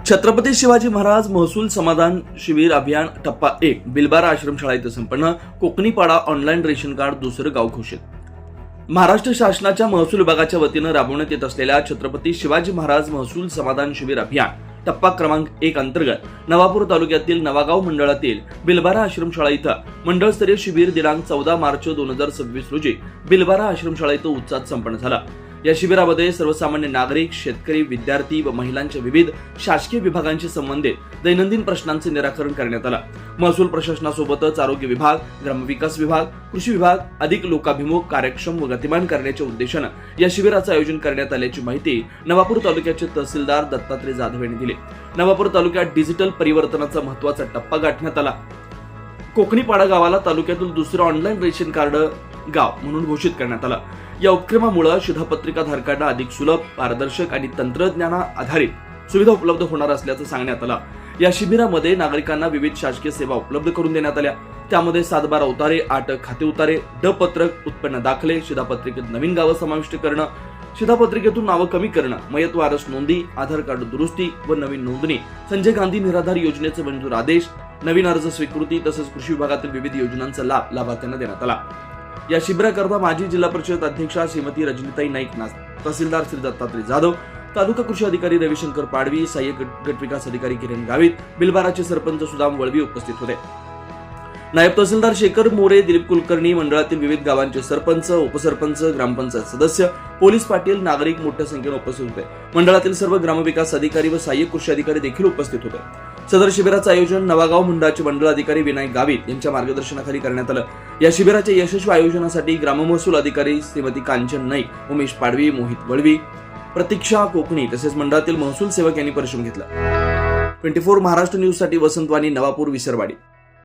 छत्रपती शिवाजी महाराज महसूल समाधान शिबिर अभियान टप्पा 1 बिलबारा आश्रमशाळा इथं संपन्न. कोकणीपाडा ऑनलाईन रेशन कार्ड दुसरं गाव घोषित. महाराष्ट्र शासनाच्या महसूल विभागाच्या वतीनं राबवण्यात येत असलेल्या छत्रपती शिवाजी महाराज महसूल समाधान शिबिर अभियान टप्पा क्रमांक 1 अंतर्गत नवापूर तालुक्यातील नवागाव मंडळातील बिलबारा आश्रमशाळा इथं मंडळस्तरीय शिबिर दिनांक 14 मार्च 2026 रोजी बिलबारा आश्रमशाळा इथं उत्साहात संपन्न झाला. या शिबिरामध्ये सर्वसामान्य नागरिक, शेतकरी, विद्यार्थी व महिलांच्या विविध शासकीय विभागांशी संबंधित दैनंदिन प्रश्नांचे निराकरण करण्यात आलं. महसूल प्रशासनासोबतच आरोग्य विभाग, ग्रामविकास विभाग, कृषी विभाग अधिक लोकाभिमुख, कार्यक्षम व गतिमान करण्याच्या उद्देशानं या शिबिराचं आयोजन करण्यात आल्याची माहिती नवापूर तालुक्याचे तहसीलदार दत्तात्रय जाधव यांनी दिली. नवापूर तालुक्यात डिजिटल परिवर्तनाचा महत्त्वाचा टप्पा गाठण्यात आला. कोकणीपाडा गावाला तालुक्यातील दुसरं ऑनलाईन रेशन कार्ड गाव म्हणून घोषित करण्यात आलं. या उपक्रमामुळे शिधापत्रिका धारकांना अधिक सुलभ, पारदर्शक आणि तंत्रज्ञाना आधारित सुविधा उपलब्ध होणार असल्याचं सांगण्यात आलं. या शिबिरामध्ये नागरिकांना विविध शासकीय सेवा उपलब्ध करून देण्यात आल्या. त्यामध्ये 7/12 उतारे, 8 खाते उतारे, ड पत्रक, उत्पन्न दाखले, शिधापत्रिकेत नवीन गावं समाविष्ट करणं, शिधापत्रिकेतून नावं कमी करणं, मयत वारस नोंदी, आधार कार्ड दुरुस्ती व नवीन नोंदणी, संजय गांधी निराधार योजनेचे मंजूर आदेश, नवीन अर्ज स्वीकृती तसंच कृषी विभागातील विविध योजनांचा लाभ लाभार्थ्यांना देण्यात आला. या शिबिराकरता माजी जिल्हा परिषद अध्यक्षा श्रीमती रजनीताई नाईक, तहसीलदार श्री दत्तात्रय जाधव, तालुका कृषी अधिकारी रविशंकर पाडवी, सहाय्यक गटविकास अधिकारी किरण गावित, बिलबाराचे सरपंच सुदाम वळवी उपस्थित होते. नायब तहसीलदार शेखर मोरे, दिलीप कुलकर्णी, मंडळातील विविध गावांचे सरपंच, उपसरपंच, ग्रामपंचायत सदस्य, पोलीस पाटील, नागरिक मोठ्या संख्येने उपस्थित होते. मंडळातील सर्व ग्रामविकास अधिकारी व सहाय्यक कृषी अधिकारी देखील उपस्थित होते. सदर शिबिराचं आयोजन नवागाव मंडळाचे मंडळ अधिकारी विनायक गावित यांच्या मार्गदर्शनाखाली करण्यात आलं. या शिबिराच्या यशस्वी आयोजनासाठी ग्राममहसूल अधिकारी श्रीमती कांचन नाईक, उमेश पाडवी, मोहित वळवी, प्रतीक्षा कोकणी तसेच मंडळातील महसूल सेवक यांनी परिश्रम घेतला. 24 महाराष्ट्र न्यूज साठी वसंतवाणी, नवापूर, विसरवाडी.